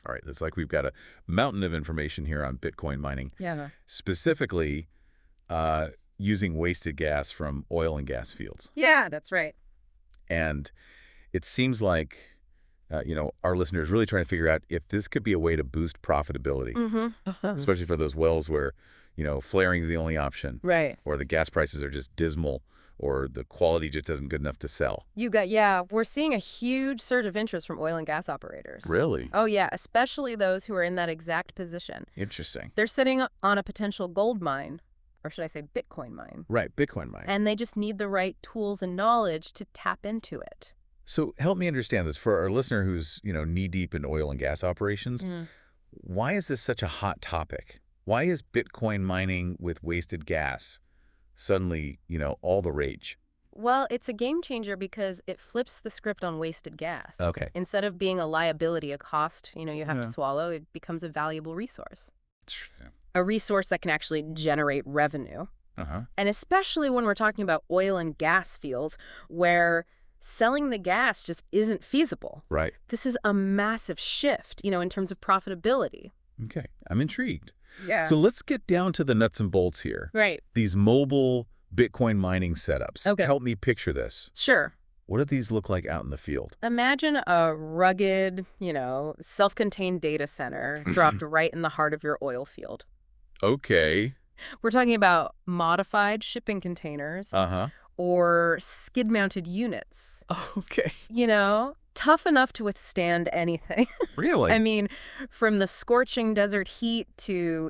All right, it's like we've got a mountain of information here on Bitcoin mining, Yeah. specifically using wasted gas from oil and gas fields. Yeah, that's right. And it seems like, our listeners really trying to figure out if this could be a way to boost profitability, especially for those wells where, flaring is the only option, Right. or the gas prices are just dismal, or the quality just isn't good enough to sell. We're seeing a huge surge of interest from oil and gas operators. Really? Oh, yeah, especially those who are in that exact position. Interesting. They're sitting on a potential gold mine, or should I say Bitcoin mine. Right, Bitcoin mining. And they just need the right tools and knowledge to tap into it. So help me understand this. For our listener who's, knee-deep in oil and gas operations, why is this such a hot topic? Why is Bitcoin mining with wasted gas suddenly, all the rage? Well, it's a game changer because it flips the script on wasted gas. Okay. Instead of being a liability, a cost, you have to swallow, it becomes a valuable resource. A resource that can actually generate revenue. And especially when we're talking about oil and gas fields where selling the gas just isn't feasible. Right. This is a massive shift, in terms of profitability. Okay. I'm intrigued. Yeah. So let's get down to the nuts and bolts here. Right. These mobile Bitcoin mining setups. Okay. Help me picture this. Sure. What do these look like out in the field? Imagine a rugged, self-contained data center dropped right in the heart of your oil field. Okay. We're talking about modified shipping containers or skid-mounted units. Okay. Tough enough to withstand anything. Really? I mean, from the scorching desert heat to,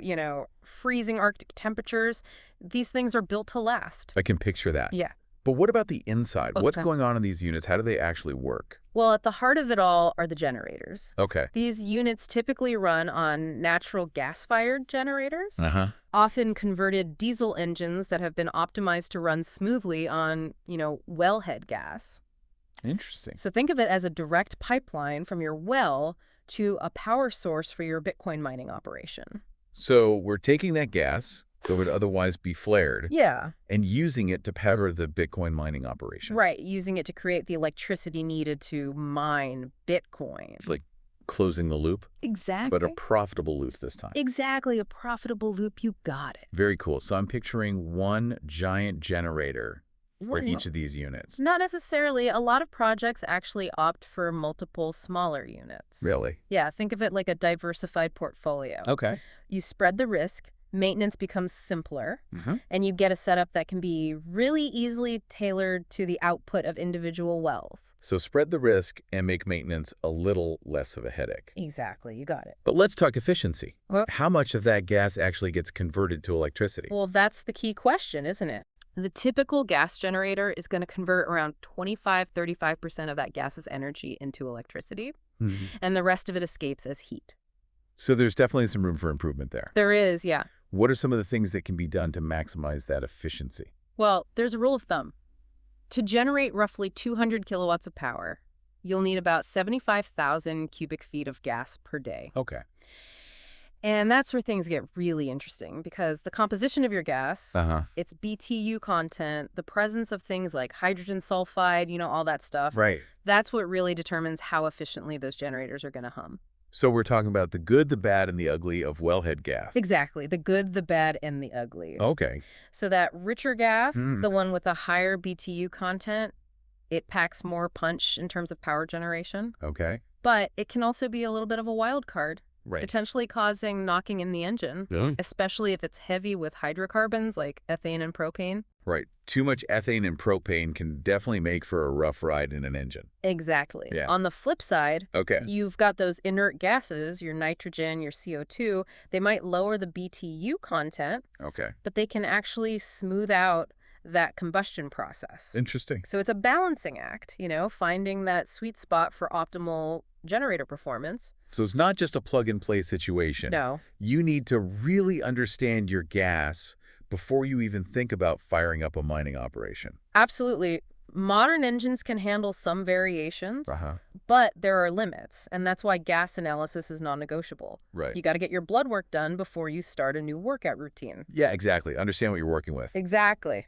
freezing Arctic temperatures, these things are built to last. I can picture that. Yeah. But what about the inside? What's Okay. going on in these units? How do they actually work? Well, at the heart of it all are the generators. Okay. These units typically run on natural gas-fired generators, Uh-huh. often converted diesel engines that have been optimized to run smoothly on, wellhead gas. Interesting. So think of it as a direct pipeline from your well to a power source for your Bitcoin mining operation. So we're taking that gas that would otherwise be flared Yeah. and using it to power the Bitcoin mining operation. Right, using it to create the electricity needed to mine Bitcoin. It's like closing the loop, Exactly. but a profitable loop this time. Exactly, a profitable loop. You got it. Very cool. So I'm picturing one giant generator for Well, each of these units. Not necessarily. A lot of projects actually opt for multiple smaller units. Really? Yeah, think of it like a diversified portfolio. Okay. You spread the risk, maintenance becomes simpler, and you get a setup that can be really easily tailored to the output of individual wells. So spread the risk and make maintenance a little less of a headache. Exactly, you got it. But let's talk efficiency. Well- How much of that gas actually gets converted to electricity? Well, that's the key question, isn't it? The typical gas generator is going to convert around 25–35% of that gas's energy into electricity, and the rest of it escapes as heat. So there's definitely some room for improvement there. There is, yeah. What are some of the things that can be done to maximize that efficiency? Well, there's a rule of thumb. To generate roughly 200 kilowatts of power, you'll need about 75,000 cubic feet of gas per day. Okay. And that's where things get really interesting because the composition of your gas, its BTU content, the presence of things like hydrogen sulfide, all that stuff, Right. that's what really determines how efficiently those generators are going to hum. So we're talking about the good, the bad, and the ugly of wellhead gas. Exactly. The good, the bad, and the ugly. Okay. So that richer gas, the one with a higher BTU content, it packs more punch in terms of power generation. Okay. But it can also be a little bit of a wild card, Right. potentially causing knocking in the engine, especially if it's heavy with hydrocarbons like ethane and propane. Right. Too much ethane and propane can definitely make for a rough ride in an engine. Exactly. Yeah. On the flip side, Okay. you've got those inert gases, your nitrogen, your CO2. They might lower the BTU content, Okay. but they can actually smooth out that combustion process. Interesting. So it's a balancing act, finding that sweet spot for optimal generator performance. So it's not just a plug-and-play situation. No. You need to really understand your gas before you even think about firing up a mining operation. Absolutely. Modern engines can handle some variations, but there are limits, and that's why gas analysis is non-negotiable. Right. You got to get your blood work done before you start a new workout routine. Yeah, exactly. Understand what you're working with. Exactly.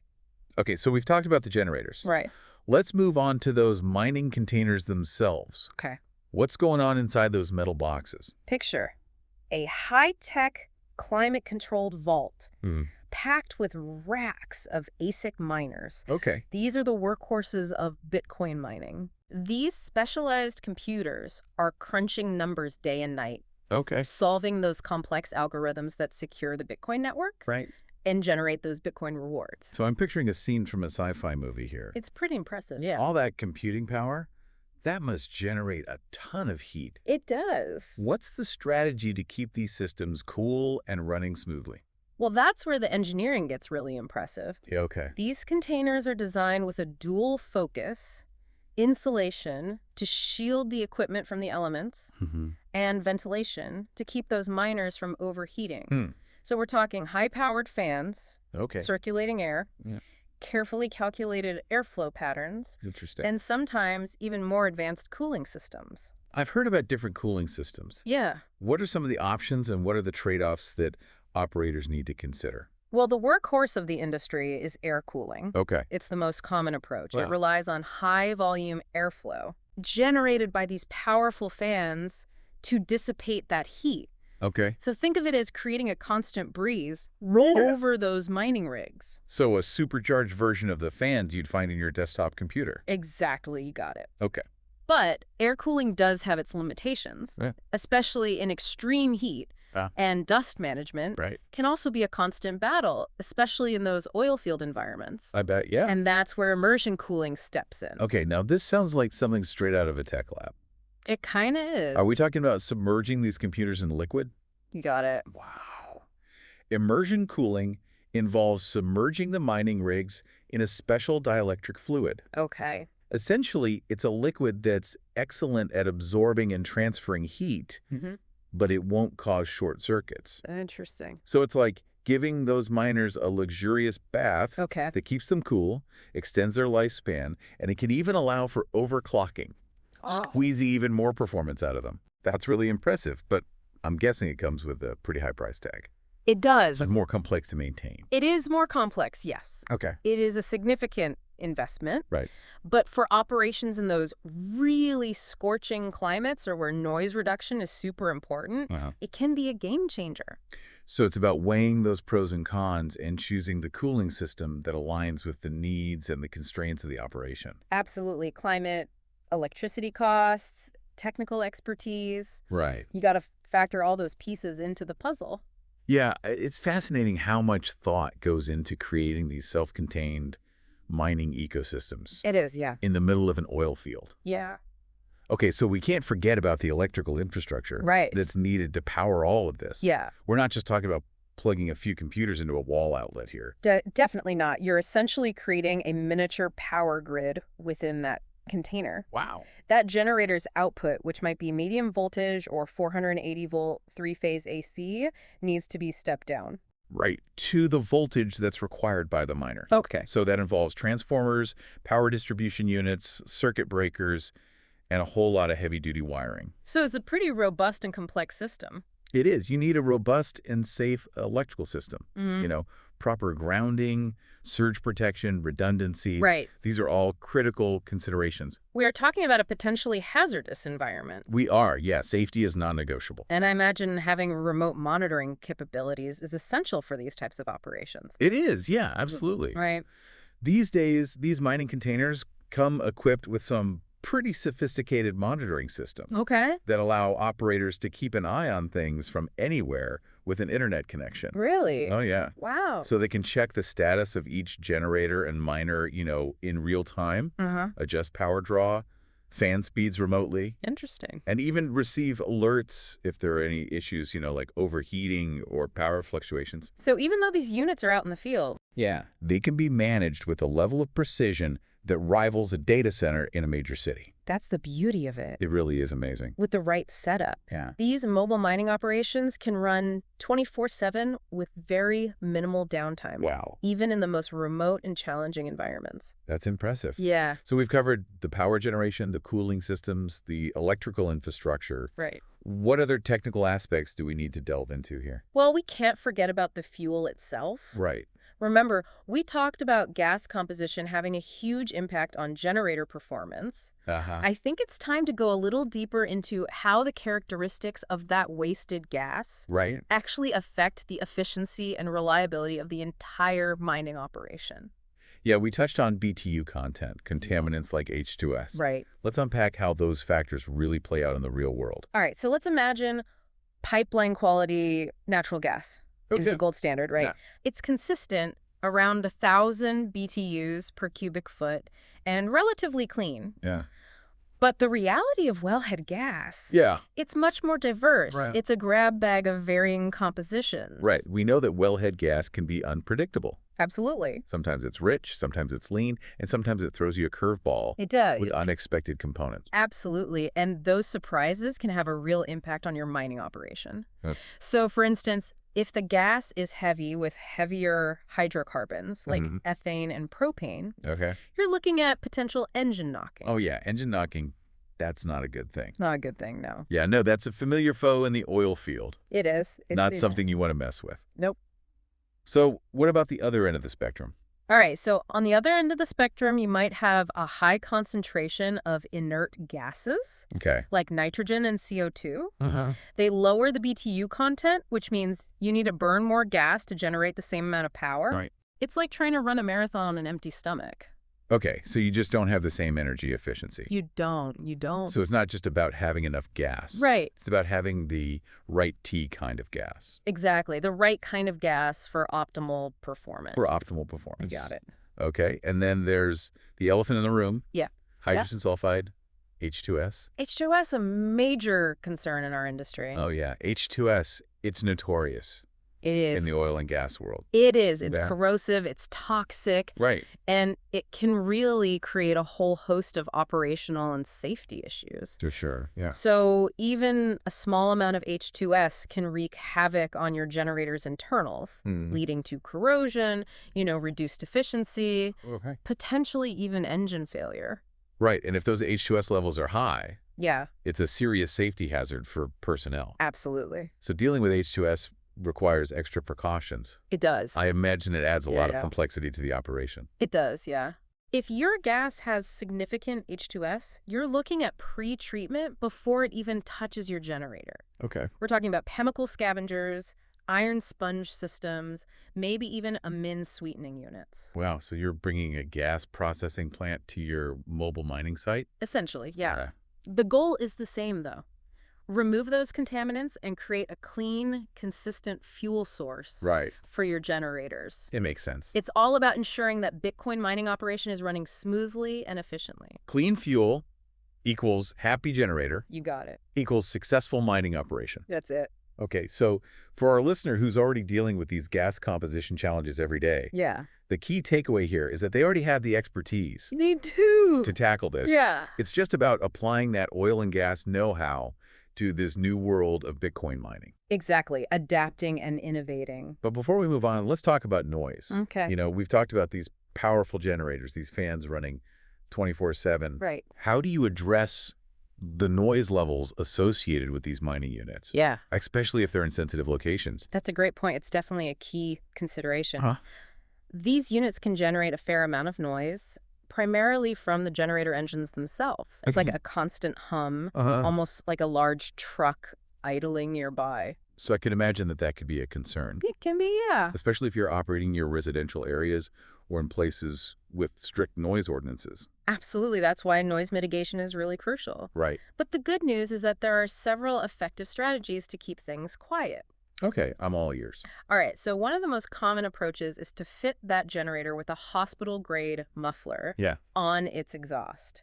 Okay, so we've talked about the generators. Right. Let's move on to those mining containers themselves. Okay. What's going on inside those metal boxes? Picture a high-tech, climate-controlled vault packed with racks of ASIC miners. Okay. These are the workhorses of Bitcoin mining. These specialized computers are crunching numbers day and night. Okay. Solving those complex algorithms that secure the Bitcoin network. Right. And generate those Bitcoin rewards. So I'm picturing a scene from a sci-fi movie here. It's pretty impressive, yeah. All that computing power, that must generate a ton of heat. It does. What's the strategy to keep these systems cool and running smoothly? Well, that's where the engineering gets really impressive. Yeah, okay. These containers are designed with a dual focus, insulation to shield the equipment from the elements, and ventilation to keep those miners from overheating. So we're talking high-powered fans, circulating air, carefully calculated airflow patterns, and sometimes even more advanced cooling systems. I've heard about different cooling systems. Yeah. What are some of the options and what are the trade-offs that operators need to consider? Well, the workhorse of the industry is air cooling. Okay. It's the most common approach. Wow. It relies on high-volume airflow generated by these powerful fans to dissipate that heat. Okay. So think of it as creating a constant breeze over those mining rigs. So a supercharged version of the fans you'd find in your desktop computer. Exactly, you got it. Okay. But air cooling does have its limitations, especially in extreme heat. And dust management can also be a constant battle, especially in those oil field environments. I bet, yeah. And that's where immersion cooling steps in. Okay, now this sounds like something straight out of a tech lab. It kind of is. Are we talking about submerging these computers in liquid? You got it. Wow. Immersion cooling involves submerging the mining rigs in a special dielectric fluid. Okay. Essentially, it's a liquid that's excellent at absorbing and transferring heat, but it won't cause short circuits. Interesting. So it's like giving those miners a luxurious bath that keeps them cool, extends their lifespan, and it can even allow for overclocking, squeezing even more performance out of them. That's really impressive, but I'm guessing it comes with a pretty high price tag. It does. It's more complex to maintain. It is more complex, yes. Okay. It is a significant investment. Right. But for operations in those really scorching climates or where noise reduction is super important, it can be a game changer. So it's about weighing those pros and cons and choosing the cooling system that aligns with the needs and the constraints of the operation. Absolutely. Climate, electricity costs, technical expertise. Right. You got to factor all those pieces into the puzzle. Yeah, it's fascinating how much thought goes into creating these self-contained mining ecosystems. It is, yeah. In the middle of an oil field. Yeah. Okay, so we can't forget about the electrical infrastructure that's needed to power all of this. Yeah. We're not just talking about plugging a few computers into a wall outlet here. Definitely not. You're essentially creating a miniature power grid within that container. Wow. That generator's output, which might be medium voltage or 480-volt three-phase AC, needs to be stepped down. Right, to the voltage that's required by the miner. Okay. So that involves transformers, power distribution units, circuit breakers, and a whole lot of heavy-duty wiring. So it's a pretty robust and complex system. It is. You need a robust and safe electrical system. You know, proper grounding, surge protection, redundancy. Right. These are all critical considerations. We are talking about a potentially hazardous environment. We are, yeah. Safety is non-negotiable. And I imagine having remote monitoring capabilities is essential for these types of operations. It is, yeah, absolutely. Right. These days, these mining containers come equipped with some pretty sophisticated monitoring systems that allow operators to keep an eye on things from anywhere with an internet connection. Really? Oh, yeah. Wow. So they can check the status of each generator and miner, you know, in real time, adjust power draw, fan speeds remotely. Interesting. And even receive alerts if there are any issues, you know, like overheating or power fluctuations. So even though these units are out in the field, they can be managed with a level of precision that rivals a data center in a major city. that's the beauty of it. It really is amazing. With the right setup. Yeah. These mobile mining operations can run 24/7 with very minimal downtime. Wow. Even in the most remote and challenging environments. That's impressive. Yeah. So we've covered the power generation, the cooling systems, the electrical infrastructure. Right. What other technical aspects do we need to delve into here? Well, we can't forget about the fuel itself. Right. Remember, we talked about gas composition having a huge impact on generator performance. I think it's time to go a little deeper into how the characteristics of that wasted gas actually affect the efficiency and reliability of the entire mining operation. Yeah, we touched on BTU content, contaminants like H2S. Right. Let's unpack how those factors really play out in the real world. All right, so let's imagine pipeline quality natural gas is the gold standard, right? Yeah. It's consistent around 1,000 BTUs per cubic foot and relatively clean. Yeah. But the reality of wellhead gas, it's much more diverse. Right. It's a grab bag of varying compositions. Right. We know that wellhead gas can be unpredictable. Absolutely. Sometimes it's rich, sometimes it's lean, and sometimes it throws you a curveball. It does. With unexpected components. Absolutely. And those surprises can have a real impact on your mining operation. So, for instance, if the gas is heavy with heavier hydrocarbons, like ethane and propane, you're looking at potential engine knocking. Oh, yeah. Engine knocking, that's not a good thing. Not a good thing, no. Yeah, no, that's a familiar foe in the oil field. It is. It's not something you want to mess with. Nope. So what about the other end of the spectrum? All right, so on the other end of the spectrum, you might have a high concentration of inert gases, like nitrogen and CO2. They lower the BTU content, which means you need to burn more gas to generate the same amount of power. Right. It's like trying to run a marathon on an empty stomach. Okay, so you just don't have the same energy efficiency. You don't. So it's not just about having enough gas. Right. It's about having the right T kind of gas. Exactly. The right kind of gas for optimal performance. For optimal performance. You got it. Okay, and then there's the elephant in the room. Yeah. Hydrogen sulfide, H2S. H2S, a major concern in our industry. Oh, yeah. H2S, it's notorious. It is. In the oil and gas world. It is. It's corrosive. It's toxic. Right. And it can really create a whole host of operational and safety issues. For sure, yeah. So even a small amount of H2S can wreak havoc on your generator's internals, leading to corrosion, reduced efficiency, potentially even engine failure. Right. And if those H2S levels are high, it's a serious safety hazard for personnel. Absolutely. So dealing with H2S requires extra precautions. It does. I imagine it adds a lot of complexity to the operation. It does, yeah. If your gas has significant H2S, you're looking at pre-treatment before it even touches your generator. Okay. We're talking about chemical scavengers, iron sponge systems, maybe even amine sweetening units. Wow, so you're bringing a gas processing plant to your mobile mining site? Essentially, yeah. The goal is the same, though. Remove those contaminants and create a clean, consistent fuel source for your generators. It makes sense. It's all about ensuring that Bitcoin mining operation is running smoothly and efficiently. Clean fuel equals happy generator. You got it. Equals successful mining operation. That's it. Okay, so for our listener who's already dealing with these gas composition challenges every day, the key takeaway here is that they already have the expertise. They do. To tackle this. Yeah. It's just about applying that oil and gas know-how to this new world of Bitcoin mining. Exactly. Adapting and innovating. But before we move on, let's talk about noise. Okay. We've talked about these powerful generators, these fans running 24/7. Right. How do you address the noise levels associated with these mining units? Yeah. Especially if they're in sensitive locations. That's a great point. It's definitely a key consideration. These units can generate a fair amount of noise, primarily from the generator engines themselves. It's like a constant hum, almost like a large truck idling nearby. So I can imagine that could be a concern. It can be, yeah. Especially if you're operating near residential areas or in places with strict noise ordinances. Absolutely. That's why noise mitigation is really crucial. Right. But the good news is that there are several effective strategies to keep things quiet. Okay, I'm all ears. All right, so one of the most common approaches is to fit that generator with a hospital-grade muffler on its exhaust.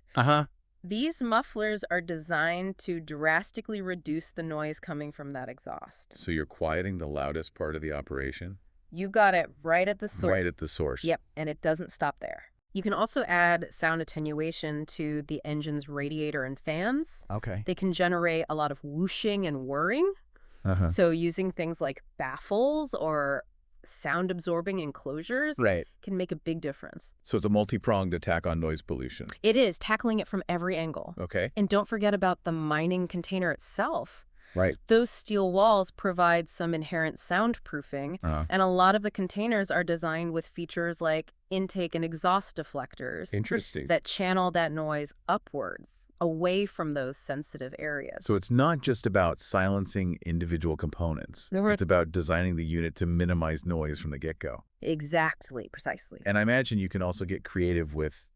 These mufflers are designed to drastically reduce the noise coming from that exhaust. So you're quieting the loudest part of the operation? You got it right at the source. Right at the source. Yep, and it doesn't stop there. You can also add sound attenuation to the engine's radiator and fans. Okay. They can generate a lot of whooshing and whirring. So using things like baffles or sound-absorbing enclosures can make a big difference. So it's a multi-pronged attack on noise pollution. It is, tackling it from every angle. Okay. And don't forget about the mining container itself. Right. Those steel walls provide some inherent soundproofing, and a lot of the containers are designed with features like intake and exhaust deflectors. Interesting. That channel that noise upwards, away from those sensitive areas. So it's not just about silencing individual components. It's about designing the unit to minimize noise from the get-go. Exactly, precisely. And I imagine you can also get creative with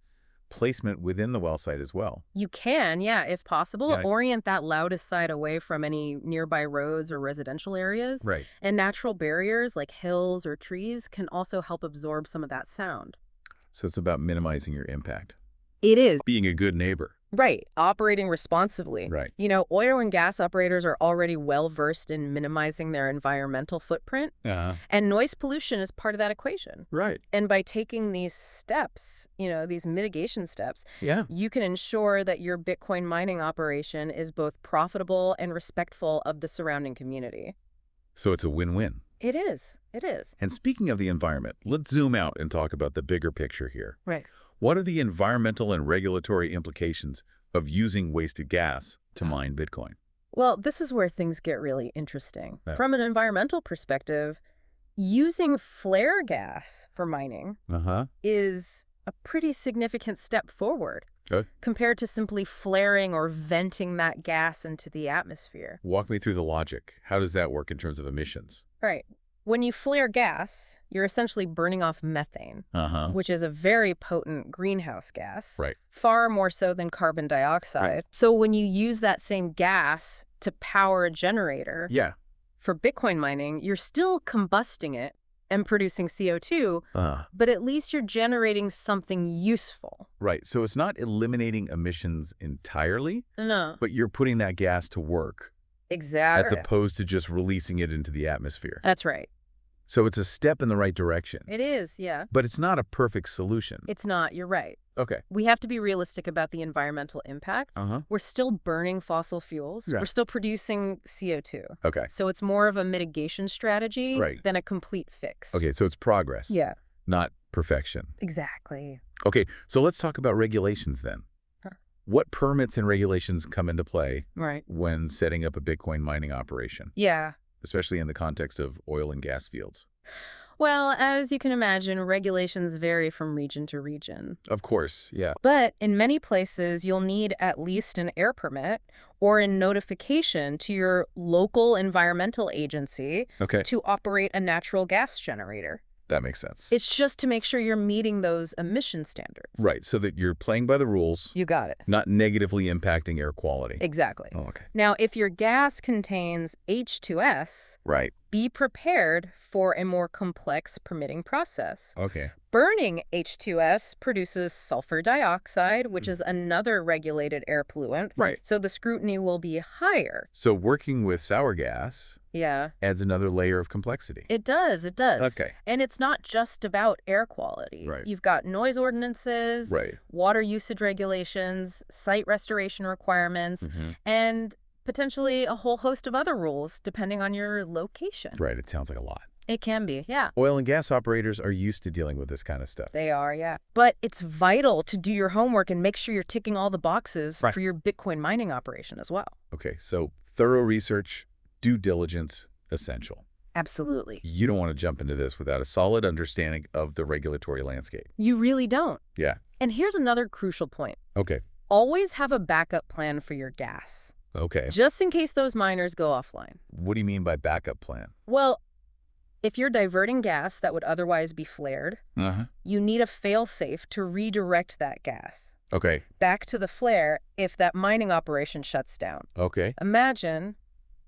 placement within the well site as well. You can, yeah, if possible, orient that loudest side away from any nearby roads or residential areas. Right. And natural barriers like hills or trees can also help absorb some of that sound. So it's about minimizing your impact. It is. Being a good neighbor. Right. Operating responsibly. Right. You know, oil and gas operators are already well-versed in minimizing their environmental footprint. And noise pollution is part of that equation. Right. And by taking these steps, you know, these mitigation steps, you can ensure that your Bitcoin mining operation is both profitable and respectful of the surrounding community. So it's a win-win. It is. It is. And speaking of the environment, let's zoom out and talk about the bigger picture here. Right. What are the environmental and regulatory implications of using wasted gas to mine Bitcoin? Well, this is where things get really interesting. From an environmental perspective, using flare gas for mining is a pretty significant step forward compared to simply flaring or venting that gas into the atmosphere. Walk me through the logic. How does that work in terms of emissions? Right. When you flare gas, you're essentially burning off methane, which is a very potent greenhouse gas, far more so than carbon dioxide. So when you use that same gas to power a generator for Bitcoin mining, you're still combusting it and producing CO2, but at least you're generating something useful. Right. So it's not eliminating emissions entirely, but you're putting that gas to work. Exactly. As opposed to just releasing it into the atmosphere. That's right. So it's a step in the right direction. It is, yeah. But it's not a perfect solution. It's not, you're right. Okay. We have to be realistic about the environmental impact. We're still burning fossil fuels. We're still producing CO2. Okay. So it's more of a mitigation strategy than a complete fix. Okay, so it's progress. Yeah. Not perfection. Exactly. Okay, so let's talk about regulations then. What permits and regulations come into play when setting up a Bitcoin mining operation? Yeah. Especially in the context of oil and gas fields. Well, as you can imagine, regulations vary from region to region. Of course, yeah. But in many places, you'll need at least an air permit or a notification to your local environmental agency to operate a natural gas generator. That makes sense. It's just to make sure you're meeting those emission standards. Right, so that you're playing by the rules. You got it. Not negatively impacting air quality. Exactly. Oh, okay. Now, if your gas contains H2S, be prepared for a more complex permitting process. Okay. Burning H2S produces sulfur dioxide, which is another regulated air pollutant. Right. So the scrutiny will be higher. So working with sour gas adds another layer of complexity. It does. It does. Okay. And it's not just about air quality. Right. You've got noise ordinances, water usage regulations, site restoration requirements, and potentially a whole host of other rules depending on your location. Right. It sounds like a lot. It can be, yeah. Oil and gas operators are used to dealing with this kind of stuff. They are, yeah. But it's vital to do your homework and make sure you're ticking all the boxes for your Bitcoin mining operation as well. Okay, so thorough research, due diligence, essential. Absolutely. You don't want to jump into this without a solid understanding of the regulatory landscape. You really don't. Yeah. And here's another crucial point. Okay. Always have a backup plan for your gas. Okay. Just in case those miners go offline. What do you mean by backup plan? Well, if you're diverting gas that would otherwise be flared, you need a fail-safe to redirect that gas. Okay. Back to the flare if that mining operation shuts down. Okay. Imagine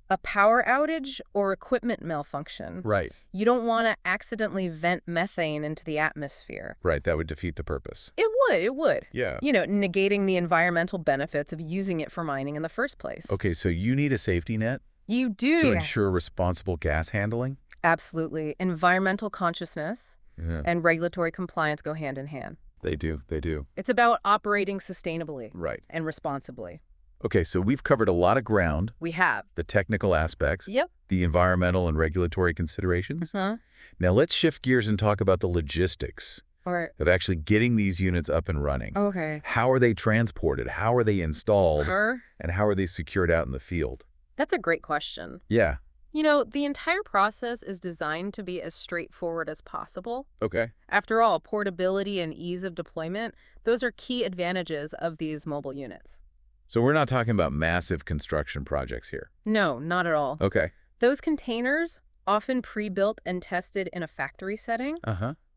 a power outage or equipment malfunction. Right. You don't want to accidentally vent methane into the atmosphere. Right. That would defeat the purpose. It would. It would. Yeah. You know, negating the environmental benefits of using it for mining in the first place. Okay. So you need a safety net? You do. To ensure responsible gas handling? Absolutely. Environmental consciousness and regulatory compliance go hand in hand. They do. They do. It's about operating sustainably. Right. And responsibly. Okay, so we've covered a lot of ground. We have. The technical aspects. Yep. The environmental and regulatory considerations. Now let's shift gears and talk about the logistics of actually getting these units up and running. Okay. How are they transported? How are they installed? And how are they secured out in the field? That's a great question. Yeah. The entire process is designed to be as straightforward as possible. Okay. After all, portability and ease of deployment, those are key advantages of these mobile units. So we're not talking about massive construction projects here. No, not at all. Okay. Those containers, often pre-built and tested in a factory setting,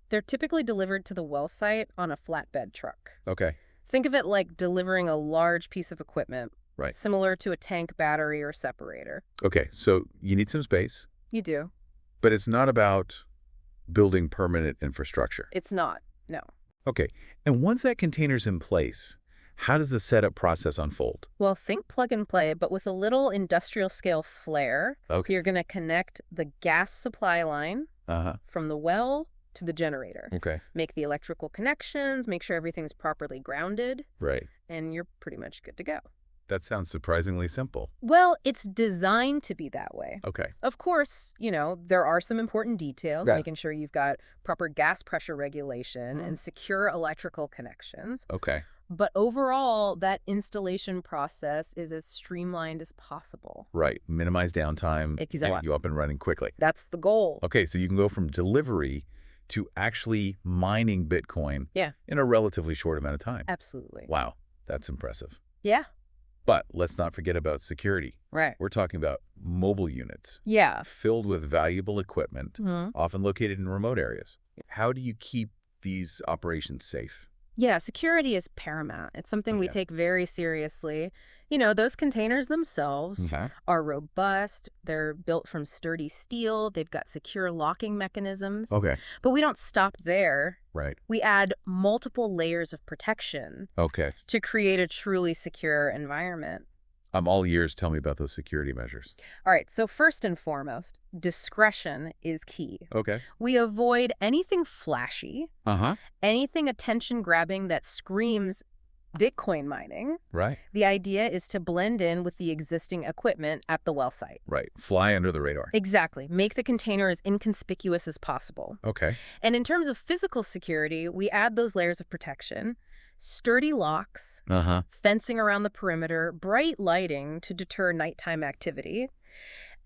they're typically delivered to the well site on a flatbed truck. Okay. Think of it like delivering a large piece of equipment, right, similar to a tank battery or separator. Okay, so you need some space. You do. But it's not about building permanent infrastructure. It's not, no. Okay, and once that container's in place, how does the setup process unfold? Well, think plug and play, but with a little industrial scale flair. Okay. You're going to connect the gas supply line from the well to the generator. Okay. Make the electrical connections, make sure everything's properly grounded. Right. And you're pretty much good to go. That sounds surprisingly simple. Well, it's designed to be that way. Okay. Of course, there are some important details, making sure you've got proper gas pressure regulation and secure electrical connections. Okay. But overall, that installation process is as streamlined as possible. Right. Minimize downtime. Exactly. Get you up and running quickly. That's the goal. Okay, so you can go from delivery to actually mining Bitcoin in a relatively short amount of time. Absolutely. Wow, that's impressive. Yeah. But let's not forget about security. Right. We're talking about mobile units. Yeah. Filled with valuable equipment, often located in remote areas. How do you keep these operations safe? Yeah, security is paramount. It's something we take very seriously. Those containers themselves are robust. They're built from sturdy steel. They've got secure locking mechanisms. Okay. But we don't stop there. Right. We add multiple layers of protection to create a truly secure environment. I'm all ears. Tell me about those security measures. All right. So first and foremost, discretion is key. Okay. We avoid anything flashy, anything attention-grabbing that screams Bitcoin mining. Right. The idea is to blend in with the existing equipment at the well site. Right. Fly under the radar. Exactly. Make the container as inconspicuous as possible. Okay. And in terms of physical security, we add those layers of protection. Sturdy locks, fencing around the perimeter, bright lighting to deter nighttime activity.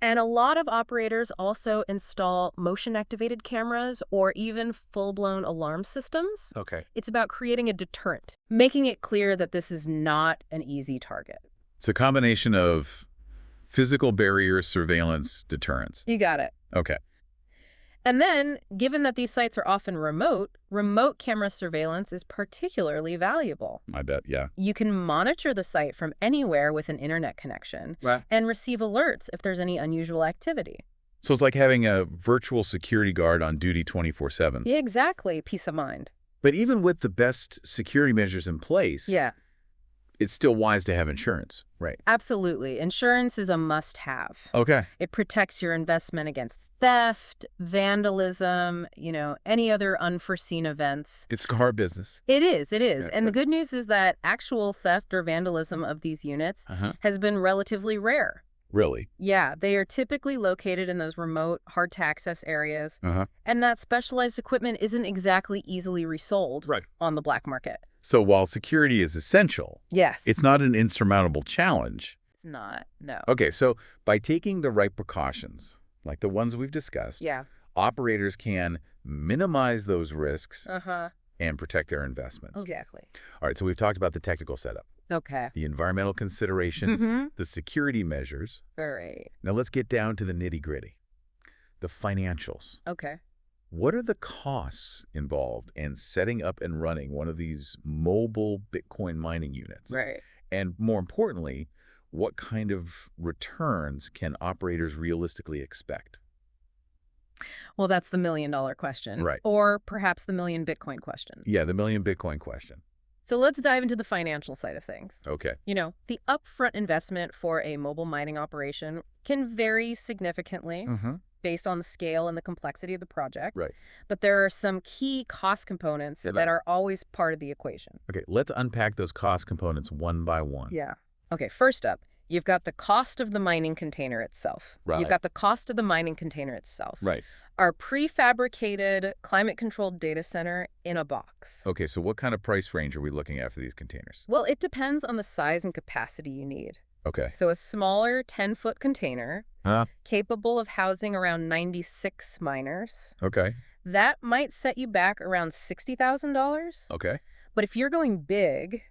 And a lot of operators also install motion-activated cameras or even full-blown alarm systems. Okay. It's about creating a deterrent, making it clear that this is not an easy target. It's a combination of physical barriers, surveillance, deterrence. You got it. Okay. And then, given that these sites are often remote camera surveillance is particularly valuable. I bet, yeah. You can monitor the site from anywhere with an internet connection and receive alerts if there's any unusual activity. So it's like having a virtual security guard on duty 24/7. Yeah, exactly. Peace of mind. But even with the best security measures in place, it's still wise to have insurance, right? Absolutely. Insurance is a must-have. Okay. It protects your investment against theft, vandalism, any other unforeseen events. It's car business. It is. Yeah. And the good news is that actual theft or vandalism of these units has been relatively rare. Really? Yeah, they are typically located in those remote, hard-to-access areas. And that specialized equipment isn't exactly easily resold on the black market. So while security is essential, it's not an insurmountable challenge. It's not, no. Okay, so by taking the right precautions, like the ones we've discussed, operators can minimize those risks and protect their investments. Exactly. All right, so we've talked about the technical setup. Okay. The environmental considerations, the security measures. Right. Now let's get down to the nitty-gritty, the financials. Okay. What are the costs involved in setting up and running one of these mobile Bitcoin mining units? Right. And more importantly, what kind of returns can operators realistically expect? Well, that's the million-dollar question. Right. Or perhaps the million Bitcoin question. Yeah, the million Bitcoin question. So let's dive into the financial side of things. Okay. The upfront investment for a mobile mining operation can vary significantly based on the scale and the complexity of the project. Right. But there are some key cost components that are always part of the equation. Okay, let's unpack those cost components one by one. Yeah. Okay, first up, you've got the cost of the mining container itself. Right. You've got the cost of the mining container itself. Right. Our prefabricated, climate-controlled data center in a box. Okay, so what kind of price range are we looking at for these containers? Well, it depends on the size and capacity you need. Okay. So a smaller 10-foot container capable of housing around 96 miners. Okay. That might set you back around $60,000. Okay. But if you're going big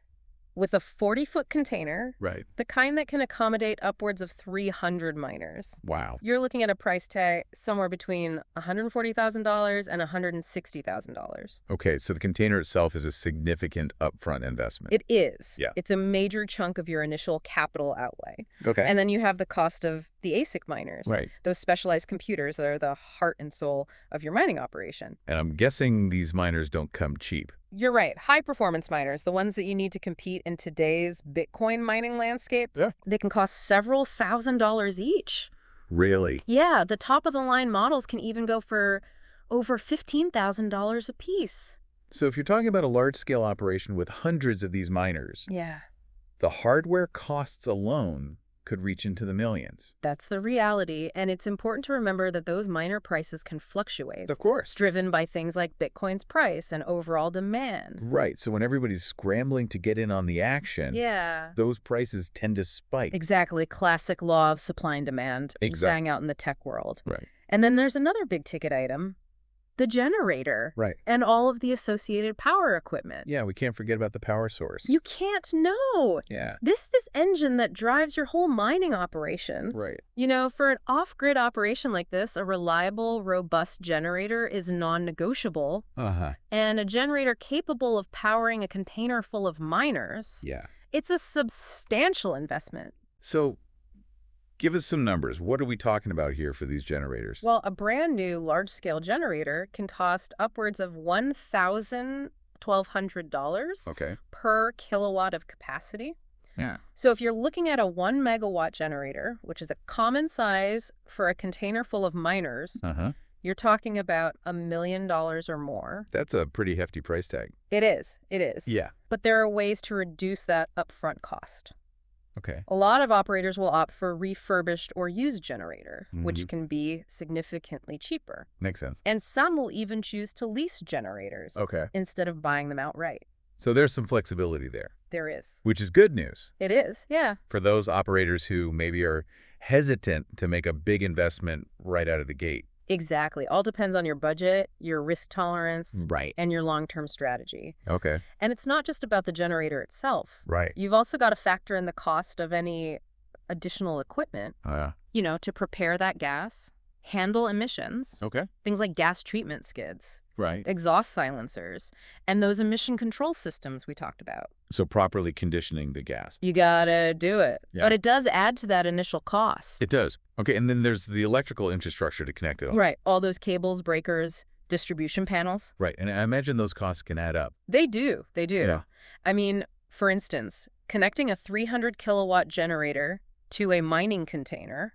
with a 40-foot container, Right. the kind that can accommodate upwards of 300 miners, Wow. you're looking at a price tag somewhere between $140,000 and $160,000. Okay, so the container itself is a significant upfront investment. It is. Yeah. It's a major chunk of your initial capital outlay. Okay. And then you have the cost of the ASIC miners, Right. those specialized computers that are the heart and soul of your mining operation. And I'm guessing these miners don't come cheap. You're right. High-performance miners, the ones that you need to compete in today's Bitcoin mining landscape, they can cost several $1,000s each. Really? Yeah, the top-of-the-line models can even go for over $15,000 a piece. So if you're talking about a large-scale operation with hundreds of these miners, the hardware costs alone could reach into the millions. That's the reality, and it's important to remember that those miner prices can fluctuate. Of course. Driven by things like Bitcoin's price and overall demand. Right, so when everybody's scrambling to get in on the action, those prices tend to spike. Exactly, classic law of supply and demand. Exactly. Sang out in the tech world. Right. And then there's another big ticket item, the generator. Right. And all of the associated power equipment. Yeah, we can't forget about the power source. You can't know. Yeah. This engine that drives your whole mining operation. Right. You know, for an off-grid operation like this, a reliable, robust generator is non-negotiable. And a generator capable of powering a container full of miners. Yeah. It's a substantial investment. So give us some numbers. What are we talking about here for these generators? Well, a brand new large-scale generator can cost upwards of $1,200 per kilowatt of capacity. Yeah. So if you're looking at a 1 megawatt generator, which is a common size for a container full of miners, you're talking about $1 million or more. That's a pretty hefty price tag. It is. It is. Yeah. But there are ways to reduce that upfront cost. Okay. A lot of operators will opt for refurbished or used generators, which can be significantly cheaper. Makes sense. And some will even choose to lease generators instead of buying them outright. So there's some flexibility there. There is. Which is good news. It is, yeah. For those operators who maybe are hesitant to make a big investment right out of the gate. Exactly. All depends on your budget, your risk tolerance, Right. and your long-term strategy. Okay. And it's not just about the generator itself. Right. You've also got to factor in the cost of any additional equipment, you know, to prepare that gas, handle emissions. Okay. Things like gas treatment skids. Right. Exhaust silencers, and those emission control systems we talked about. So properly conditioning the gas. You gotta do it. Yeah. But it does add to that initial cost. It does. Okay, and then there's the electrical infrastructure to connect it all. Right. All those cables, breakers, distribution panels. Right, and I imagine those costs can add up. They do. They do. Yeah. I mean, for instance, connecting a 300 kilowatt generator to a mining container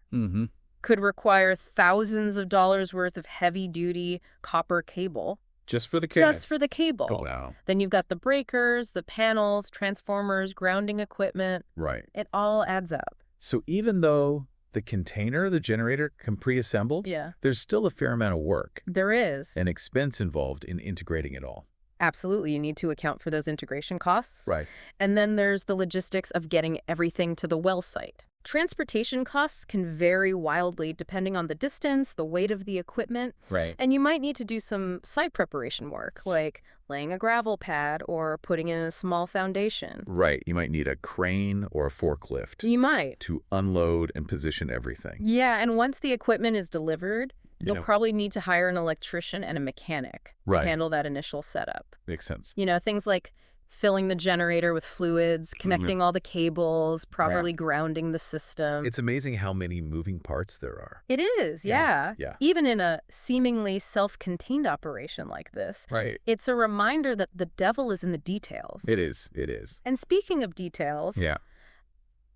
could require thousands of dollars worth of heavy-duty copper cable. Just for the cable? Just for the cable. Oh, wow. Then you've got the breakers, the panels, transformers, grounding equipment. Right. It all adds up. So even though the container, the generator, can pre-assembled, there's still a fair amount of work. There is. And expense involved in integrating it all. Absolutely. You need to account for those integration costs. Right. And then there's the logistics of getting everything to the well site. Transportation costs can vary wildly depending on the distance, the weight of the equipment. Right. And you might need to do some site preparation work, like laying a gravel pad or putting in a small foundation. Right. You might need a crane or a forklift. You might. To unload and position everything. Yeah, and once the equipment is delivered, you'll probably need to hire an electrician and a mechanic to handle that initial setup. Makes sense. You know, things like filling the generator with fluids, connecting all the cables, properly grounding the system. It's amazing how many moving parts there are. It is, yeah. Even in a seemingly self-contained operation like this, it's a reminder that the devil is in the details. It is. It is. And speaking of details,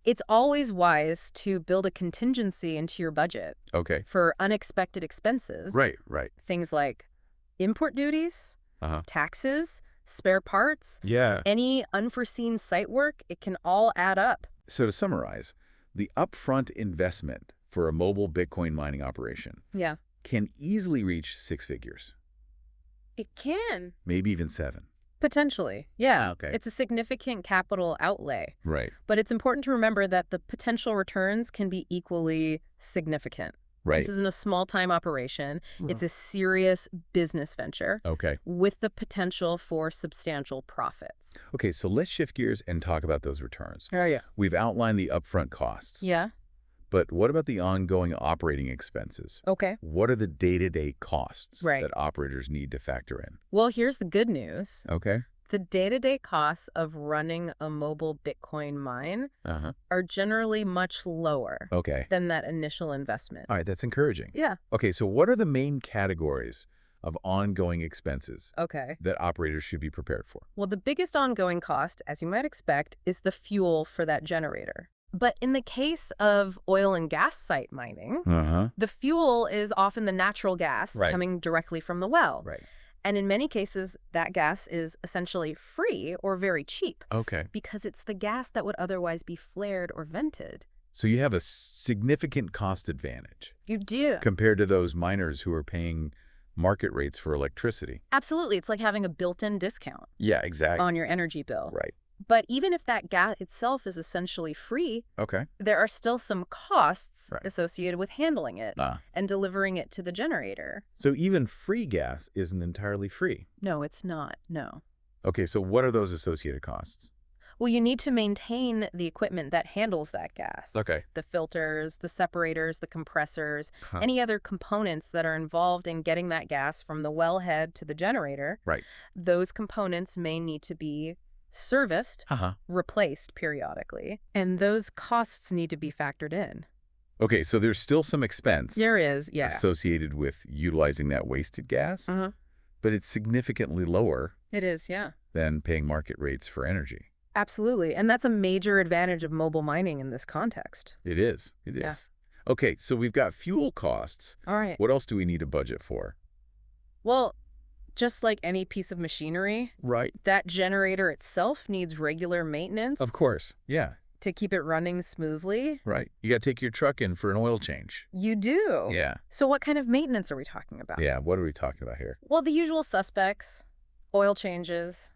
it's always wise to build a contingency into your budget for unexpected expenses. Right. Things like import duties, taxes, spare parts, any unforeseen site work, it can all add up. So to summarize, the upfront investment for a mobile Bitcoin mining operation can easily reach 6 figures. It can. Maybe even 7. Potentially, yeah. Okay. It's a significant capital outlay. Right. But it's important to remember that the potential returns can be equally significant. Right. This isn't a small-time operation. It's a serious business venture. Okay. With the potential for substantial profits. Okay, so let's shift gears and talk about those returns. Oh, yeah. We've outlined the upfront costs. Yeah. But what about the ongoing operating expenses? Okay. What are the day-to-day costs Right. that operators need to factor in? Well, here's the good news. Okay. The day-to-day costs of running a mobile Bitcoin mine are generally much lower than that initial investment. All right, that's encouraging. Yeah. Okay, so what are the main categories of ongoing expenses that operators should be prepared for? Well, the biggest ongoing cost, as you might expect, is the fuel for that generator. But in the case of oil and gas site mining, the fuel is often the natural gas coming directly from the well. Right. And in many cases, that gas is essentially free or very cheap. Okay. Because it's the gas that would otherwise be flared or vented. So you have a significant cost advantage. You do. Compared to those miners who are paying market rates for electricity. Absolutely. It's like having a built-in discount. Yeah, exactly. On your energy bill. Right. But even if that gas itself is essentially free, there are still some costs associated with handling it and delivering it to the generator. So even free gas isn't entirely free? No, it's not. No. Okay, so what are those associated costs? Well, you need to maintain the equipment that handles that gas. Okay. The filters, the separators, the compressors, any other components that are involved in getting that gas from the wellhead to the generator. Right. Those components may need to be serviced, replaced periodically, and those costs need to be factored in. Okay, so there's still some expense. There is, associated with utilizing that wasted gas, but it's significantly lower. It is, than paying market rates for energy. Absolutely, and that's a major advantage of mobile mining in this context. It is. It is. Okay, so we've got fuel costs. All right. What else do we need to budget for? Well, just like any piece of machinery, that generator itself needs regular maintenance. Of course, yeah. To keep it running smoothly. Right. You got to take your truck in for an oil change. You do. Yeah. So what kind of maintenance are we talking about? Yeah, what are we talking about here? Well, the usual suspects, oil changes,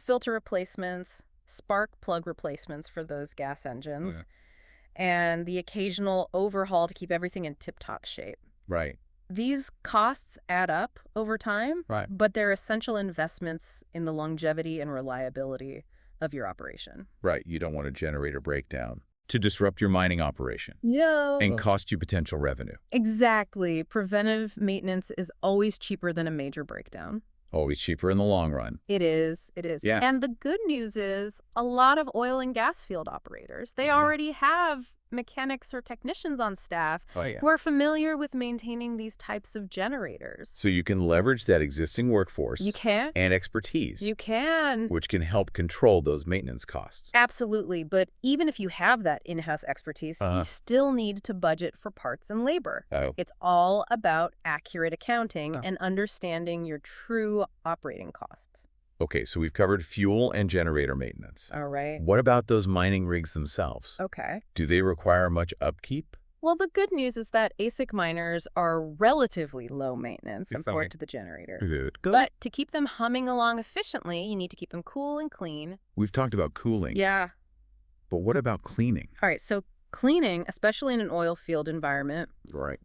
filter replacements, spark plug replacements for those gas engines, and the occasional overhaul to keep everything in tip-top shape. Right. These costs add up over time, but they're essential investments in the longevity and reliability of your operation. Right. You don't want a generator breakdown to disrupt your mining operation. Yeah. And cost you potential revenue. Exactly. Preventive maintenance is always cheaper than a major breakdown. Always cheaper in the long run. It is. It is. Yeah. And the good news is a lot of oil and gas field operators, they already have mechanics or technicians on staff who are familiar with maintaining these types of generators. So you can leverage that existing workforce. You can. And expertise. You can. Which can help control those maintenance costs. Absolutely. But even if you have that in-house expertise, you still need to budget for parts and labor. It's all about accurate accounting and understanding your true operating costs. Okay, so we've covered fuel and generator maintenance. All right. What about those mining rigs themselves? Okay. Do they require much upkeep? Well, the good news is that ASIC miners are relatively low maintenance compared to the generator. Good. But to keep them humming along efficiently, you need to keep them cool and clean. We've talked about cooling. Yeah. But what about cleaning? All right, so cleaning, especially in an oil field environment,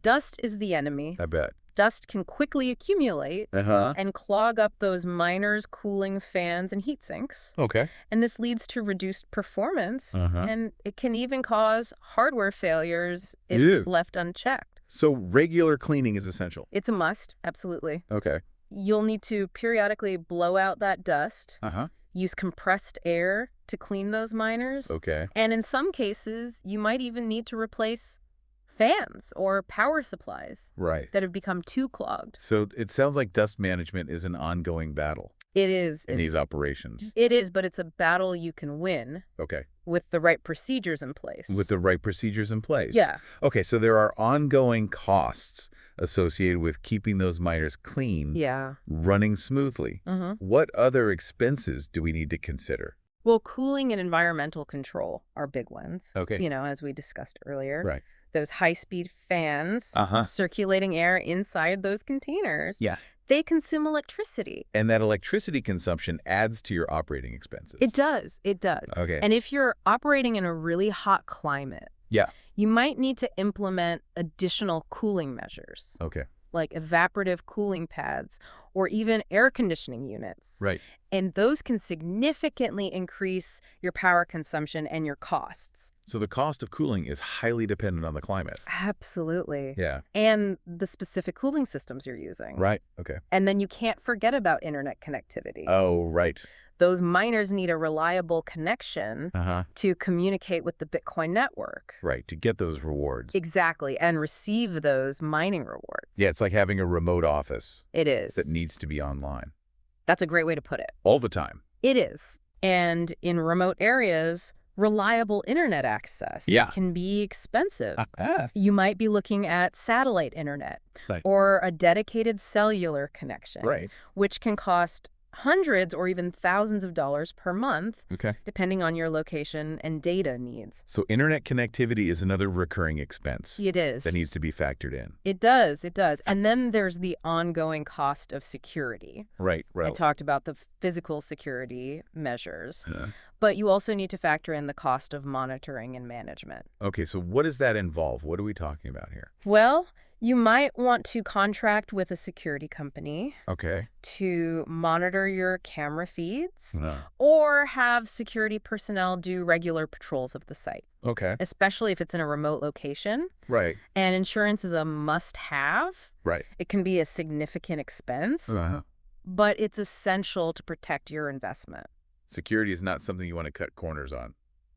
dust is the enemy. I bet. Dust can quickly accumulate and clog up those miners' cooling fans and heat sinks. Okay. And this leads to reduced performance, and it can even cause hardware failures if left unchecked. So regular cleaning is essential? It's a must, absolutely. Okay. You'll need to periodically blow out that dust, use compressed air to clean those miners. Okay. And in some cases, you might even need to replace fans or power supplies that have become too clogged. So it sounds like dust management is an ongoing battle. It is. In these operations. It is, but it's a battle you can win. Okay. With the right procedures in place. With the right procedures in place. Yeah. Okay, so there are ongoing costs associated with keeping those miners clean, running smoothly. What other expenses do we need to consider? Well, cooling and environmental control are big ones. Okay. You know, as we discussed earlier. Right. Those high-speed fans circulating air inside those containers. Yeah. They consume electricity. And that electricity consumption adds to your operating expenses. It does. It does. Okay. And if you're operating in a really hot climate, Yeah. you might need to implement additional cooling measures. Okay. Like evaporative cooling pads or even air conditioning units. Right. And those can significantly increase your power consumption and your costs. So the cost of cooling is highly dependent on the climate. Absolutely. Yeah. And the specific cooling systems you're using. Right. Okay. And then you can't forget about internet connectivity. Oh, right. Those miners need a reliable connection to communicate with the Bitcoin network. Right, to get those rewards. Exactly, and receive those mining rewards. Yeah, it's like having a remote office. It is. That needs to be online. That's a great way to put it. All the time. It is. And in remote areas, reliable internet access can be expensive. You might be looking at satellite internet or a dedicated cellular connection, which can cost hundreds or even thousands of dollars per month, depending on your location and data needs. So internet connectivity is another recurring expense. It is. That needs to be factored in. It does. It does. And then there's the ongoing cost of security. Right. I talked about the physical security measures, but you also need to factor in the cost of monitoring and management. Okay, so what does that involve? What are we talking about here? Well, you might want to contract with a security company to monitor your camera feeds or have security personnel do regular patrols of the site. Especially if it's in a remote location. Right. And insurance is a must-have. Right. It can be a significant expense, but it's essential to protect your investment. Security is not something you want to cut corners on.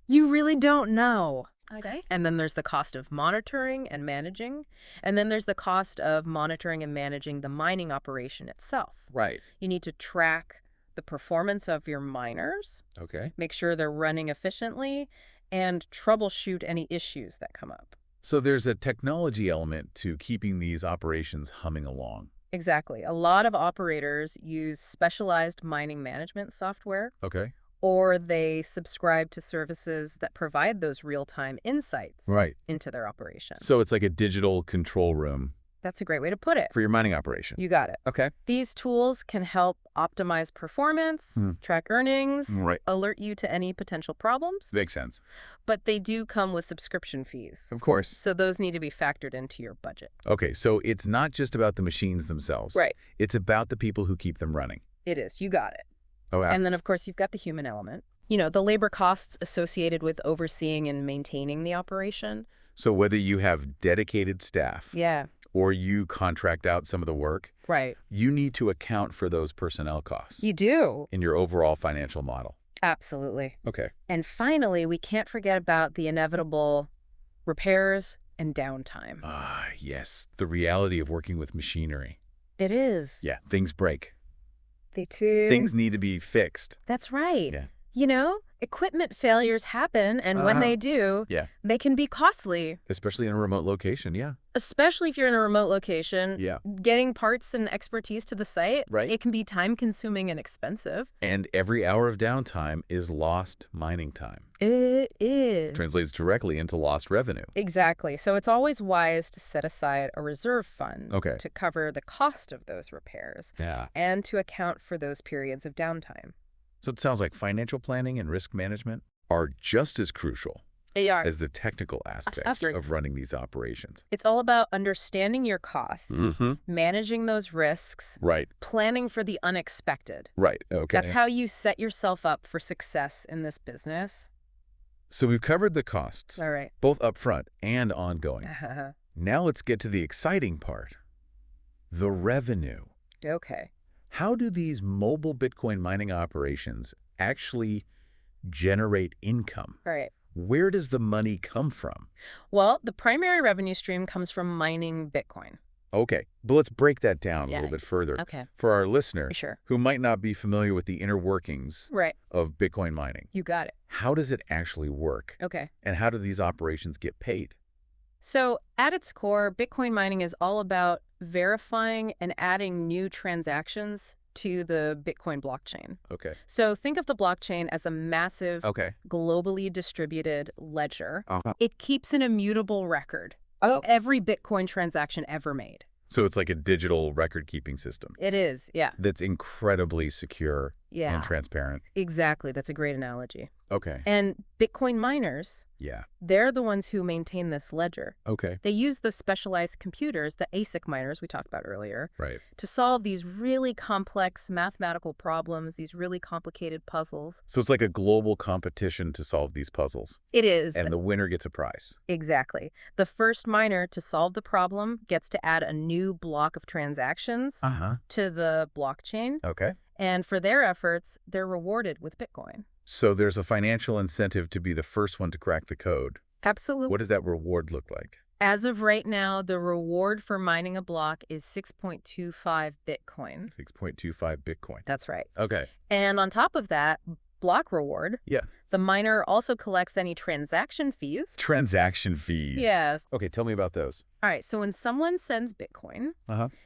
You really don't know. Okay. And then there's the cost of monitoring and managing. And then there's the cost of monitoring and managing the mining operation itself. Right. You need to track the performance of your miners. Make sure they're running efficiently and troubleshoot any issues that come up. So there's a technology element to keeping these operations humming along. Exactly. A lot of operators use specialized mining management software. Or they subscribe to services that provide those real-time insights into their operation. So it's like a digital control room. That's a great way to put it. For your mining operation. You got it. These tools can help optimize performance, track earnings, alert you to any potential problems. Makes sense. But they do come with subscription fees. Of course. So those need to be factored into your budget. Okay, so it's not just about the machines themselves. It's about the people who keep them running. It is. You got it. Oh, wow. And then, of course, you've got the human element. You know, the labor costs associated with overseeing and maintaining the operation. So whether you have dedicated staff or you contract out some of the work, you need to account for those personnel costs. You do. In your overall financial model. Absolutely. Okay. And finally, we can't forget about the inevitable repairs and downtime. Yes. The reality of working with machinery. It is. Yeah, things break. They do. Things need to be fixed. That's right. Yeah. You know, equipment failures happen, and when they do, they can be costly. Especially in a remote location, Especially if you're in a remote location. Getting parts and expertise to the site, it can be time-consuming and expensive. And every hour of downtime is lost mining time. It is. Translates directly into lost revenue. Exactly. So it's always wise to set aside a reserve fund to cover the cost of those repairs and to account for those periods of downtime. So it sounds like financial planning and risk management are just as crucial as the technical aspects of running these operations. It's all about understanding your costs, managing those risks, planning for the unexpected. That's how you set yourself up for success in this business. So we've covered the costs, both upfront and ongoing. Now let's get to the exciting part, the revenue. How do these mobile Bitcoin mining operations actually generate income? Where does the money come from? Well, the primary revenue stream comes from mining Bitcoin. Okay, but let's break that down a little bit further for our listener who might not be familiar with the inner workings of Bitcoin mining. You got it. How does it actually work? And how do these operations get paid? So at its core, Bitcoin mining is all about verifying and adding new transactions to the Bitcoin blockchain. So think of the blockchain as a massive, globally distributed ledger. It keeps an immutable record of every Bitcoin transaction ever made. So it's like a digital record-keeping system. It is, yeah. That's incredibly secure and transparent. Exactly. That's a great analogy. Okay. And Bitcoin miners, Yeah. they're the ones who maintain this ledger. Okay. They use those specialized computers, the ASIC miners we talked about earlier, Right. to solve these really complex mathematical problems, these really complicated puzzles. So it's like a global competition to solve these puzzles. It is. And the winner gets a prize. Exactly. The first miner to solve the problem gets to add a new block of transactions to the blockchain. Okay. And for their efforts, they're rewarded with Bitcoin. So there's a financial incentive to be the first one to crack the code. Absolutely. What does that reward look like? As of right now, the reward for mining a block is 6.25 Bitcoin. 6.25 Bitcoin. That's right. Okay. And on top of that, block reward. Yeah. The miner also collects any transaction fees. Transaction fees. Yes. Okay, tell me about those. All right. So when someone sends Bitcoin,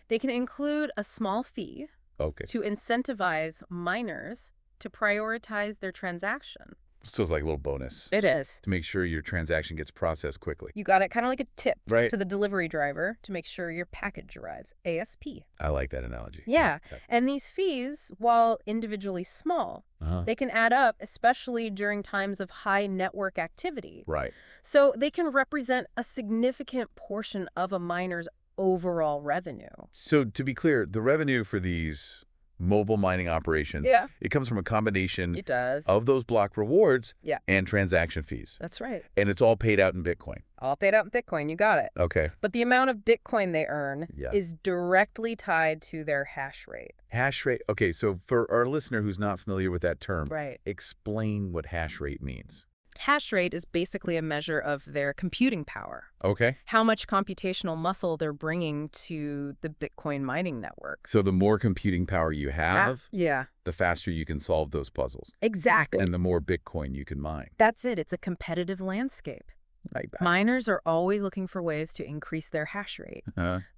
they can include a small fee to incentivize miners to prioritize their transaction. So it's like a little bonus. It is. To make sure your transaction gets processed quickly. You got it, kind of like a tip to the delivery driver to make sure your package arrives ASP. I like that analogy. Yeah. Okay. And these fees, while individually small, they can add up, especially during times of high network activity. Right. So they can represent a significant portion of a miner's overall revenue. So to be clear, the revenue for these mobile mining operations, it comes from a combination of those block rewards and transaction fees. That's right. And it's all paid out in Bitcoin. All paid out in Bitcoin. You got it. Okay. But the amount of Bitcoin they earn is directly tied to their hash rate. Hash rate. Okay, so for our listener who's not familiar with that term, right, explain what hash rate means. Hash rate is basically a measure of their computing power. Okay. How much computational muscle they're bringing to the Bitcoin mining network. So the more computing power you have, the faster you can solve those puzzles. Exactly. And the more Bitcoin you can mine. That's it. It's a competitive landscape. Right. Miners are always looking for ways to increase their hash rate,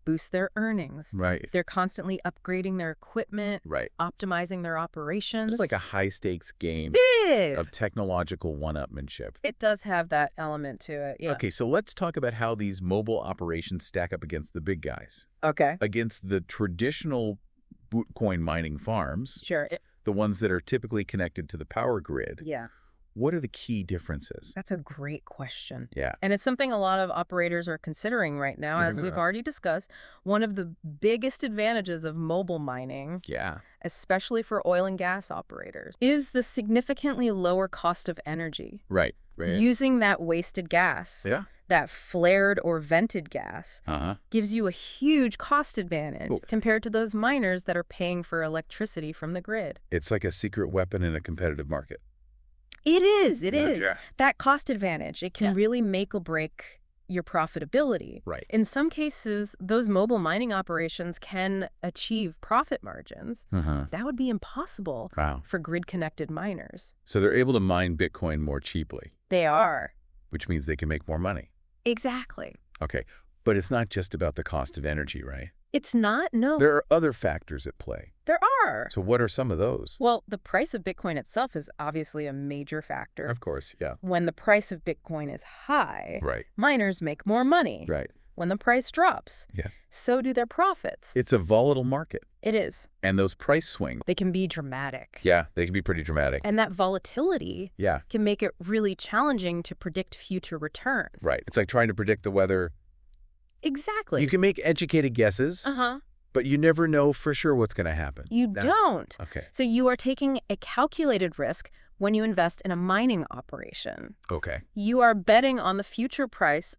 boost their earnings. Right. They're constantly upgrading their equipment, optimizing their operations. It's like a high-stakes game of technological one-upmanship. It does have that element to it, yeah. Okay, so let's talk about how these mobile operations stack up against the big guys. Okay. Against the traditional Bitcoin mining farms. Sure. The ones that are typically connected to the power grid. Yeah. What are the key differences? That's a great question. Yeah. And it's something a lot of operators are considering right now, as we've already discussed. One of the biggest advantages of mobile mining, especially for oil and gas operators, is the significantly lower cost of energy. Right. Using that wasted gas, that flared or vented gas, gives you a huge cost advantage compared to those miners that are paying for electricity from the grid. It's like a secret weapon in a competitive market. It is. It is. That cost advantage, it can really make or break your profitability. Right. In some cases, those mobile mining operations can achieve profit margins. That would be impossible for grid-connected miners. So they're able to mine Bitcoin more cheaply. They are. Which means they can make more money. Exactly. Okay. But it's not just about the cost of energy, right? It's not, no. There are other factors at play. There are. So what are some of those? Well, the price of Bitcoin itself is obviously a major factor. Of course, yeah. When the price of Bitcoin is high, miners make more money. Right. When the price drops, so do their profits. It's a volatile market. It is. And those price swings, they can be dramatic. Yeah, they can be pretty dramatic. And that volatility can make it really challenging to predict future returns. Right. It's like trying to predict the weather. Exactly. You can make educated guesses, but you never know for sure what's going to happen. You don't. Okay. So you are taking a calculated risk when you invest in a mining operation. Okay. You are betting on the future price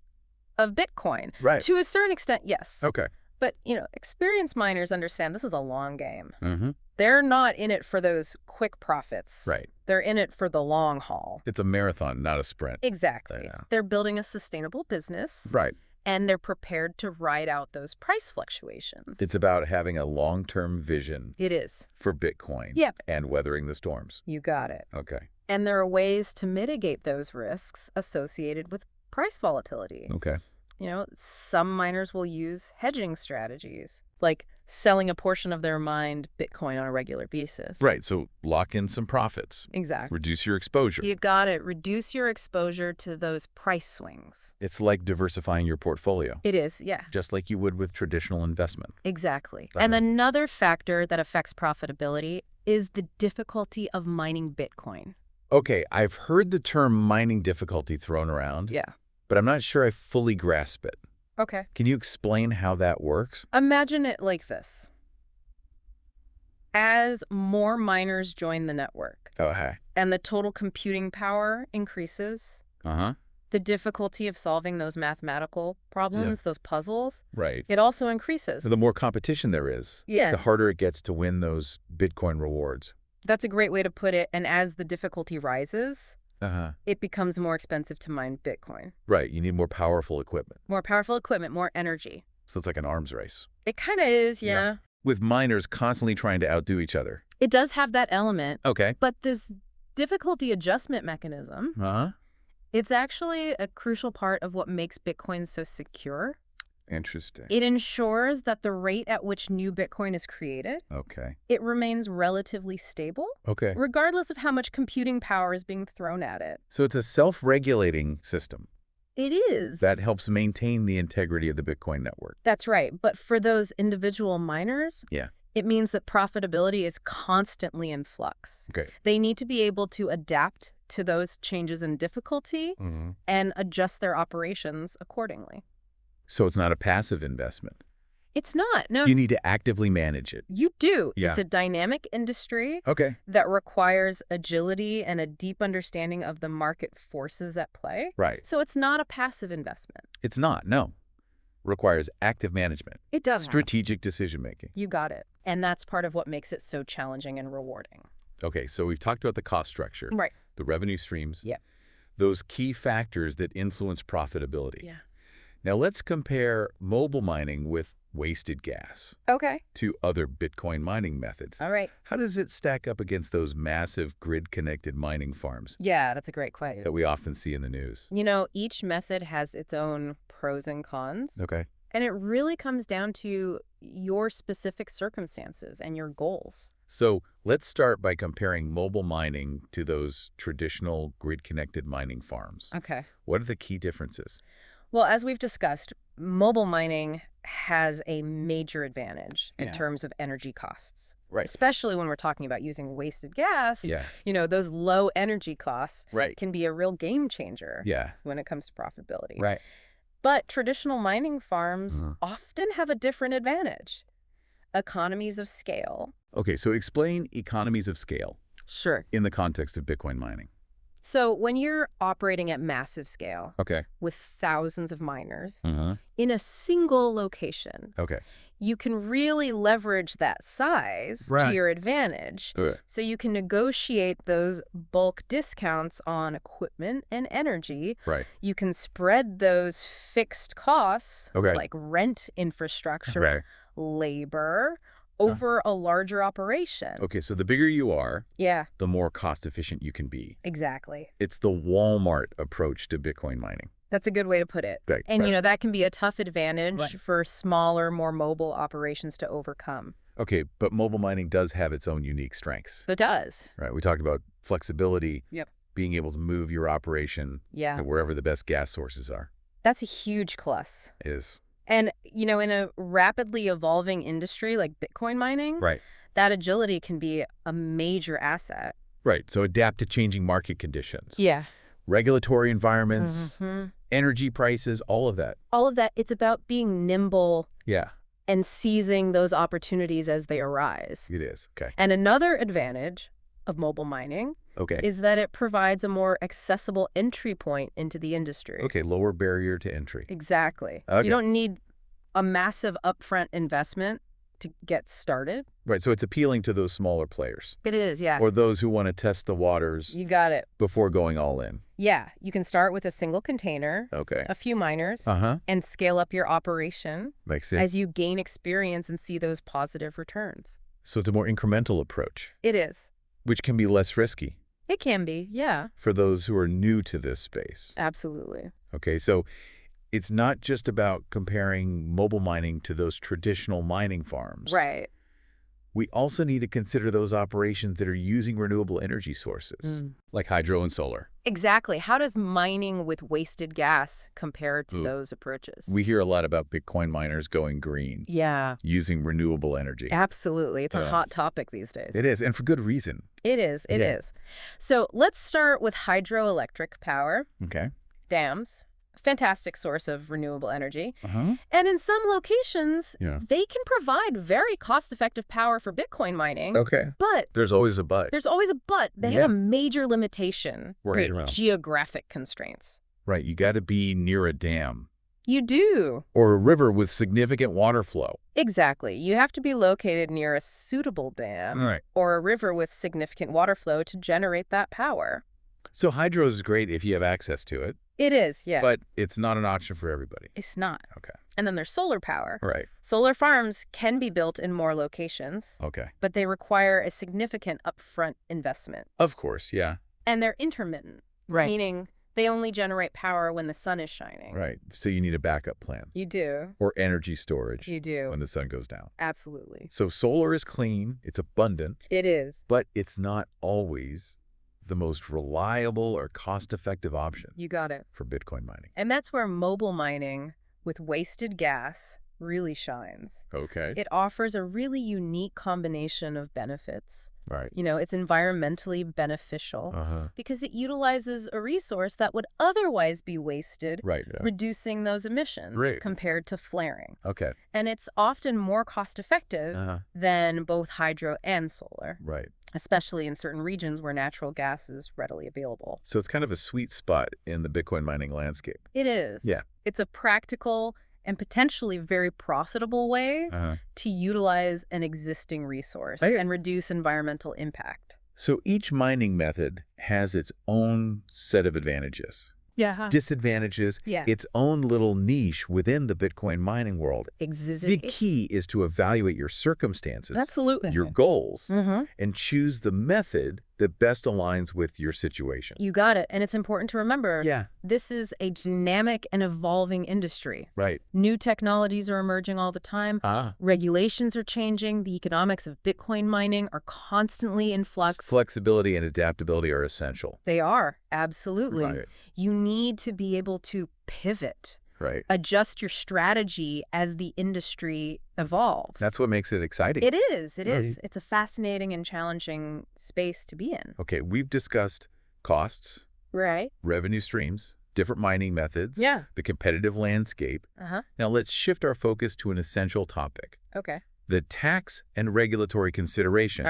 of Bitcoin. Right. To a certain extent, yes. Okay. But, experienced miners understand this is a long game. They're not in it for those quick profits. Right. They're in it for the long haul. It's a marathon, not a sprint. Exactly. They're building a sustainable business. Right. And they're prepared to ride out those price fluctuations. It's about having a long-term vision. It is. For Bitcoin. Yep. And weathering the storms. You got it. Okay. And there are ways to mitigate those risks associated with price volatility. Okay. Some miners will use hedging strategies, like selling a portion of their mined Bitcoin on a regular basis. Right, so lock in some profits. Exactly. Reduce your exposure. You got it. Reduce your exposure to those price swings. It's like diversifying your portfolio. It is, yeah. Just like you would with traditional investment. Exactly. And another factor that affects profitability is the difficulty of mining Bitcoin. Okay, I've heard the term mining difficulty thrown around. Yeah. But I'm not sure I fully grasp it. Okay. Can you explain how that works? Imagine it like this. As more miners join the network and the total computing power increases, the difficulty of solving those mathematical problems, those puzzles, it also increases. So the more competition there is, the harder it gets to win those Bitcoin rewards. That's a great way to put it. And as the difficulty rises, it becomes more expensive to mine Bitcoin. Right. You need more powerful equipment. More powerful equipment, more energy. So it's like an arms race. It kind of is, yeah. With miners constantly trying to outdo each other. It does have that element. Okay. But this difficulty adjustment mechanism, it's actually a crucial part of what makes Bitcoin so secure. Interesting. It ensures that the rate at which new Bitcoin is created, it remains relatively stable, regardless of how much computing power is being thrown at it. So it's a self-regulating system. It is. That helps maintain the integrity of the Bitcoin network. That's right. But for those individual miners, it means that profitability is constantly in flux. They need to be able to adapt to those changes in difficulty and adjust their operations accordingly. So it's not a passive investment. It's not. No. You need to actively manage it. You do. It's a dynamic industry that requires agility and a deep understanding of the market forces at play. Right. So it's not a passive investment. It's not, no. Requires active management. It does. Strategic decision-making. You got it. And that's part of what makes it so challenging and rewarding. Okay, so we've talked about the cost structure. Right. The revenue streams. Yeah. Those key factors that influence profitability. Yeah. Now let's compare mobile mining with wasted gas to other Bitcoin mining methods. All right. How does it stack up against those massive grid-connected mining farms? Yeah, that's a great question. That we often see in the news. Each method has its own pros and cons. Okay. And it really comes down to your specific circumstances and your goals. So let's start by comparing mobile mining to those traditional grid-connected mining farms. Okay. What are the key differences? Well, as we've discussed, mobile mining has a major advantage in terms of energy costs. Right. Especially when we're talking about using wasted gas. Yeah. Those low energy costs can be a real game changer when it comes to profitability. Right. But traditional mining farms often have a different advantage. Economies of scale. Okay, so explain economies of scale. Sure. In the context of Bitcoin mining. So when you're operating at massive scale with thousands of miners in a single location, you can really leverage that size to your advantage. So you can negotiate those bulk discounts on equipment and energy. You can spread those fixed costs like rent, infrastructure, labor, over a larger operation. Okay, so the bigger you are, the more cost-efficient you can be. Exactly. It's the Walmart approach to Bitcoin mining. That's a good way to put it. And, that can be a tough advantage for smaller, more mobile operations to overcome. Okay, but mobile mining does have its own unique strengths. It does. Right, we talked about flexibility, being able to move your operation wherever the best gas sources are. That's a huge plus. It is. And, in a rapidly evolving industry like Bitcoin mining, that agility can be a major asset. Right. So adapt to changing market conditions. Yeah. Regulatory environments, energy prices, all of that. All of that. It's about being nimble. Yeah. And seizing those opportunities as they arise. It is. Okay. And another advantage of mobile mining is that it provides a more accessible entry point into the industry. Okay, lower barrier to entry. Exactly. You don't need a massive upfront investment to get started. Right, so it's appealing to those smaller players. It is, yes. Or those who want to test the waters. You got it. Before going all in. Yeah, you can start with a single container, a few miners, and scale up your operation. Makes sense. As you gain experience and see those positive returns. So it's a more incremental approach. It is. Which can be less risky. It can be, yeah. For those who are new to this space. Absolutely. Okay, so it's not just about comparing mobile mining to those traditional mining farms. Right. We also need to consider those operations that are using renewable energy sources, like hydro and solar. Exactly. How does mining with wasted gas compare to those approaches? We hear a lot about Bitcoin miners going green. Yeah. Using renewable energy. Absolutely. It's a hot topic these days. It is, and for good reason. It is. It is. So let's start with hydroelectric power. Okay. Dams. Fantastic source of renewable energy. And in some locations, they can provide very cost-effective power for Bitcoin mining. Okay. But there's always a but. There's always a but. They have a major limitation. Right. Geographic constraints. Right. You got to be near a dam. You do. Or a river with significant water flow. Exactly. You have to be located near a suitable dam or a river with significant water flow to generate that power. So hydro is great if you have access to it. It is, yeah. But it's not an option for everybody. It's not. Okay. And then there's solar power. Right. Solar farms can be built in more locations. Okay. But they require a significant upfront investment. Of course, yeah. And they're intermittent. Right. Meaning they only generate power when the sun is shining. Right. So you need a backup plan. You do. Or energy storage. You do. When the sun goes down. Absolutely. So solar is clean. It's abundant. It is. But it's not always the most reliable or cost-effective option. You got it. For Bitcoin mining. And that's where mobile mining with wasted gas really shines. Okay. It offers a really unique combination of benefits. Right. You know, it's environmentally beneficial because it utilizes a resource that would otherwise be wasted, reducing those emissions compared to flaring. Okay. And it's often more cost-effective than both hydro and solar. Right. Especially in certain regions where natural gas is readily available. So it's kind of a sweet spot in the Bitcoin mining landscape. It is. Yeah. It's a practical and potentially very profitable way to utilize an existing resource and reduce environmental impact. So each mining method has its own set of advantages. Disadvantages, its own little niche within the Bitcoin mining world. Exactly. The key is to evaluate your circumstances, absolutely, your goals, and choose the method that best aligns with your situation. You got it. And it's important to remember, this is a dynamic and evolving industry. Right. New technologies are emerging all the time. Regulations are changing. The economics of Bitcoin mining are constantly in flux. Flexibility and adaptability are essential. They are. Absolutely. Right. You need to be able to pivot. Right. Adjust your strategy as the industry evolves. That's what makes it exciting. It is. It is. It's a fascinating and challenging space to be in. Okay, we've discussed costs, revenue streams, different mining methods, the competitive landscape. Now let's shift our focus to an essential topic. Okay. The tax and regulatory considerations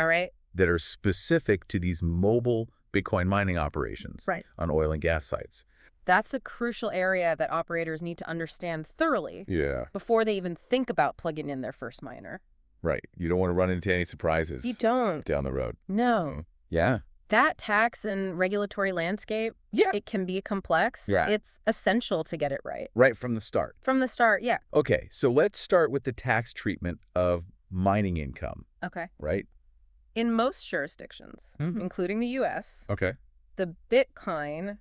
that are specific to these mobile Bitcoin mining operations on oil and gas sites. That's a crucial area that operators need to understand thoroughly before they even think about plugging in their first miner. Right. You don't want to run into any surprises. You don't. Down the road. No. Yeah. That tax and regulatory landscape, it can be complex. It's essential to get it right. Right from the start. From the start, Okay, so let's start with the tax treatment of mining income. Okay. Right? In most jurisdictions, including the U.S., the Bitcoin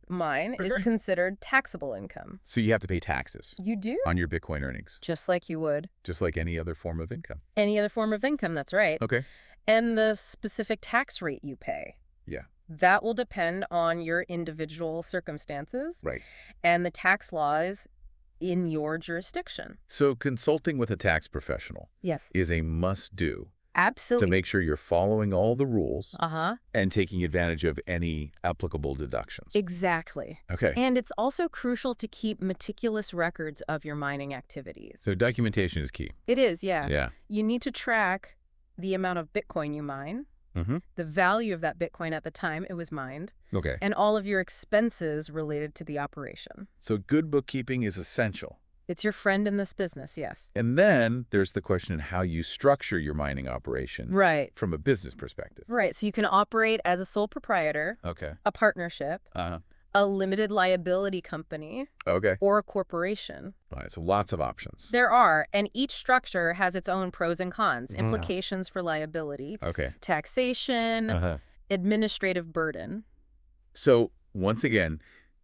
mine is considered taxable income. So you have to pay taxes. You do? On your Bitcoin earnings. Just like you would. Just like any other form of income. Any other form of income, that's right. Okay. And the specific tax rate you pay. Yeah. That will depend on your individual circumstances. Right. And the tax laws in your jurisdiction. So consulting with a tax professional is a must-do. Absolutely. To make sure you're following all the rules and taking advantage of any applicable deductions. Exactly. Okay. And it's also crucial to keep meticulous records of your mining activities. So documentation is key. It is, yeah. Yeah. You need to track the amount of Bitcoin you mine, the value of that Bitcoin at the time it was mined, and all of your expenses related to the operation. So good bookkeeping is essential. It's your friend in this business, yes. And then there's the question of how you structure your mining operation from a business perspective. Right. So you can operate as a sole proprietor, a partnership, a limited liability company, or a corporation. All right, so lots of options. There are, and each structure has its own pros and cons, implications for liability, taxation, administrative burden. So once again,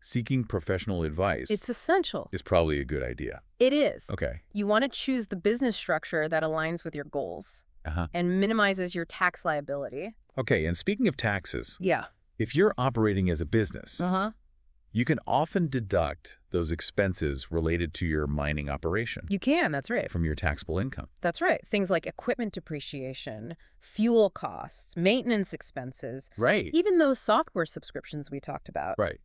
seeking professional advice It's essential. is probably a good idea. It is. Okay. You want to choose the business structure that aligns with your goals and minimizes your tax liability. Okay, and speaking of taxes, Yeah. if you're operating as a business, you can often deduct those expenses related to your mining operation You can, that's right. from your taxable income. That's right. Things like equipment depreciation, fuel costs, maintenance expenses, Right. even those software subscriptions we talked about, Right.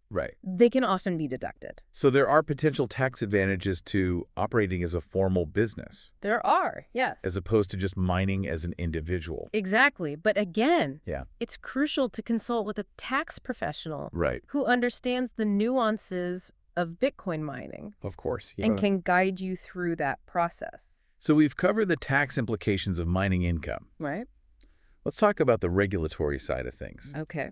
they can often be deducted. So there are potential tax advantages to operating as a formal business, There are, yes. as opposed to just mining as an individual. Exactly. But again, Yeah. it's crucial to consult with a tax professional Right. who understands the nuances of Bitcoin mining Of course. Yeah. and can guide you through that process. So we've covered the tax implications of mining income. Right? Let's talk about the regulatory side of things. Okay.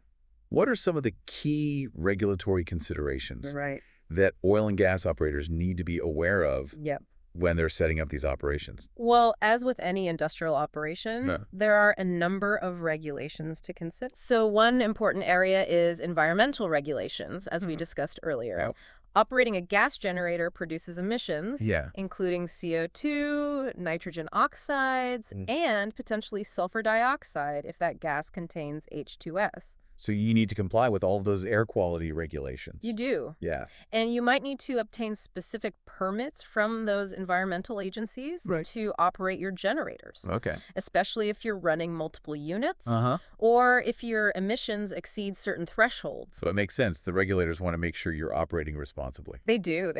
What are some of the key regulatory considerations Right. that oil and gas operators need to be aware of Yep. when they're setting up these operations? Well, as with any industrial operation, Yeah. there are a number of regulations to consider. So one important area is environmental regulations, as we discussed earlier. Yep. Operating a gas generator produces emissions, Yeah. including CO2, nitrogen oxides, and potentially sulfur dioxide if that gas contains H2S. So you need to comply with all of those air quality regulations. You do. Yeah. And you might need to obtain specific permits from those environmental agencies to operate your generators. Okay. Especially if you're running multiple units Uh-huh. or if your emissions exceed certain thresholds. So it makes sense. The regulators want to make sure you're operating responsibly They do.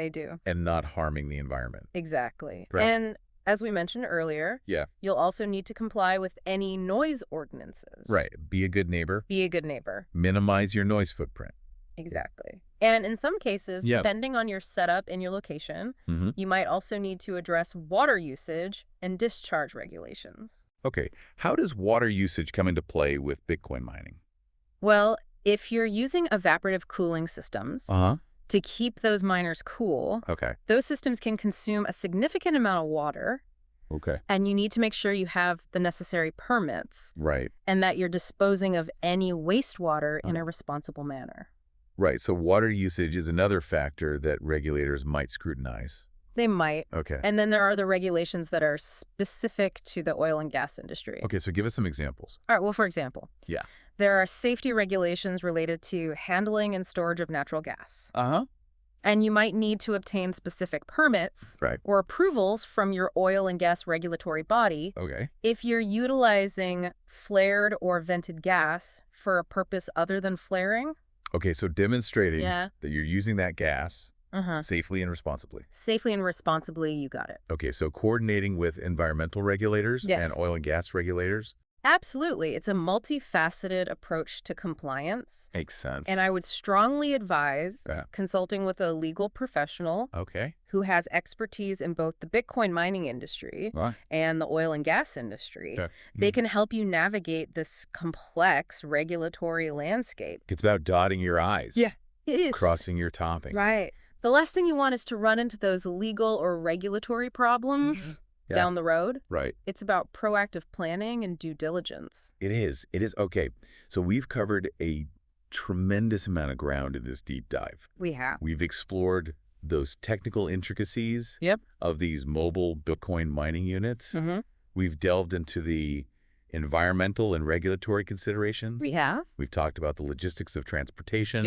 and not harming the environment. Exactly. Right. And as we mentioned earlier, you'll also need to comply with any noise ordinances. Right. Be a good neighbor. Be a good neighbor. Minimize your noise footprint. Exactly. And in some cases, Yep. depending on your setup and your location, Mm-hmm. you might also need to address water usage and discharge regulations. Okay. How does water usage come into play with Bitcoin mining? Well, if you're using evaporative cooling systems to keep those miners cool, Okay. those systems can consume a significant amount of water, Okay. and you need to make sure you have the necessary permits Right. and that you're disposing of any wastewater in a responsible manner. Right. So water usage is another factor that regulators might scrutinize. They might. Okay. And then there are the regulations that are specific to the oil and gas industry. Okay. So give us some examples. All right. Well, for example, Yeah. there are safety regulations related to handling and storage of natural gas. Uh-huh. And you might need to obtain specific permits or approvals from your oil and gas regulatory body Okay. if you're utilizing flared or vented gas for a purpose other than flaring. Okay. So demonstrating Yeah. that you're using that gas safely and responsibly. Safely and responsibly, you got it. Okay. So coordinating with environmental regulators and oil and gas regulators. Absolutely. It's a multifaceted approach to compliance. Makes sense. And I would strongly advise consulting with a legal professional who has expertise in both the Bitcoin mining industry and the oil and gas industry. They can help you navigate this complex regulatory landscape. It's about dotting your I's. Yeah, it is. Crossing your topping. Right. The last thing you want is to run into those legal or regulatory problems down the road. Right. It's about proactive planning and due diligence. It is. It is. Okay. So we've covered a tremendous amount of ground in this deep dive. We have. We've explored those technical intricacies of these mobile Bitcoin mining units. We've delved into the environmental and regulatory considerations. We have. We've talked about the logistics of transportation,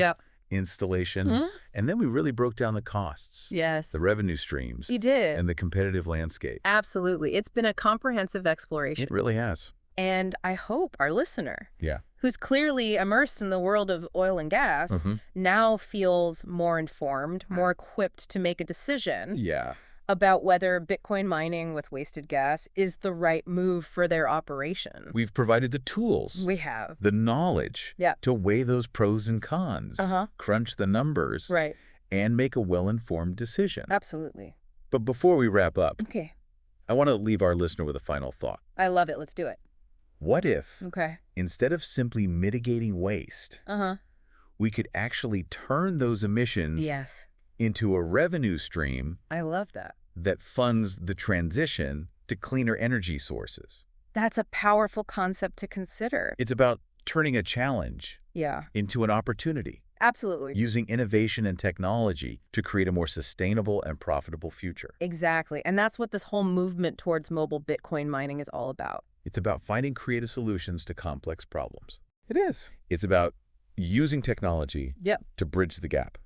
installation, and then we really broke down the costs, Yes. the revenue streams, We did. and the competitive landscape. Absolutely. It's been a comprehensive exploration. It really has. And I hope our listener, who's clearly immersed in the world of oil and gas, now feels more informed, more equipped to make a decision about whether Bitcoin mining with wasted gas is the right move for their operation. We've provided the tools. We have. The knowledge to weigh those pros and cons, crunch the numbers, and make a well-informed decision. Absolutely. But before we wrap up, I want to leave our listener with a final thought. I love it. Let's do it. What if, Okay. instead of simply mitigating waste, we could actually turn those emissions Yes. into a revenue stream I love that. that funds the transition to cleaner energy sources? That's a powerful concept to consider. It's about turning a challenge Yeah. into an opportunity. Absolutely. Using innovation and technology to create a more sustainable and profitable future. Exactly. And that's what this whole movement towards mobile Bitcoin mining is all about. It's about finding creative solutions to complex problems. It is. It's about using technology Yep. to bridge the gap.